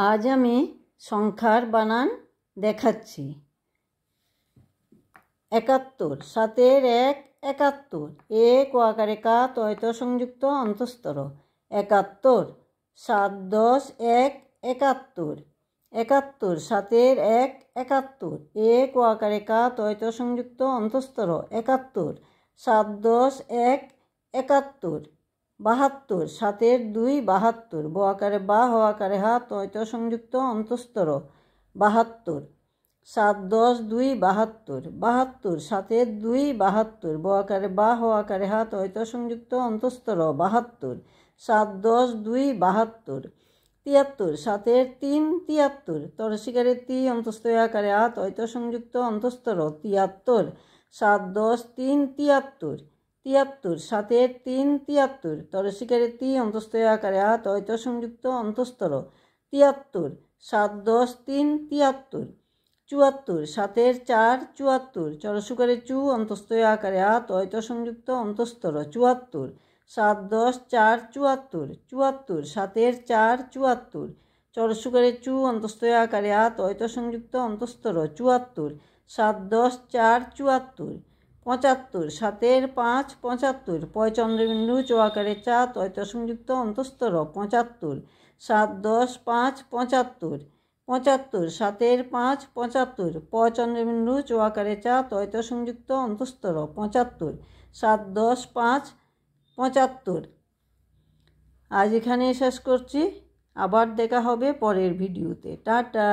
আজ আমি সংখ্যার বানান দেখাচ্ছি। ৭১, ৭-এর ১ ৭১, এক ও আকারে কা তয়ত সংযুক্ত অন্তস্তর ৭১, ৭-১০ ১ ৭১, ৭১, ৭-এর ১ ৭১, এক ও আকারে কা তয়ত সংযুক্ত অন্তস্তর ৭১, ৭-১০ ১ ৭১, ৭২, ৭-এর ২ ৭২, ব আকারে বা হ আকারে হা তয়ত সংযুক্ত অন্তস্তর ৭২, ৭-১০ ২ ৭২, ৭২, ৭-এর ২ ৭২, ব আকারে বা হ আকারে হা তয়ত সংযুক্ত অন্তস্তর ৭২, ৭-১০ ২ ৭২, ৭৩, ৭-এর ৩ ৭৩, তরসিকারে তি অন্তস্থ আকারে আ তয়ত সংযুক্ত অন্তস্তর ৭৩, ৭-১০ ৩ ৭৩, ৭৩, ৭-এর ৩ ৭৩, তরসিকারে তি অন্তস্থ আকারে আ তয়ত সংযুক্ত অন্তস্তর ৭৩, ৭-১০ ৩ ৭৩, ৭৪, ৭-এর ৪ ৭৪, চরসুকারে চু অন্তস্থ আকারে আ তয়ত সংযুক্ত অন্তস্তর ৭৪, ৭-১০ ৪ ৭৪, ৭৪, ৭-এর ৪ ৭৪, চরসুকারে চু অন্তস্থ আকারে আ তয়ত সংযুক্ত অন্তস্তর ৭৪, ৭-১০ ৪ ৭৪, ৭৫, ৭-এর ৫ ৭৫, পয় চন্দ্রবিন্দু চ আকারে চা তয়ত সংযুক্ত অন্তস্তর ৭৫, ৭-১০ ৫ ৭৫, ৭৫, ৭-এর ৫ ৭৫, প চন্দ্রবিন্দু চ আকারে চা তয়ত সংযুক্ত অন্তস্তর ৭৫, ৭-১০ ৫ ৭৫। আজ এখানেই শেষ করছি, আবার দেখা হবে পরের ভিডিওতে। টাটা।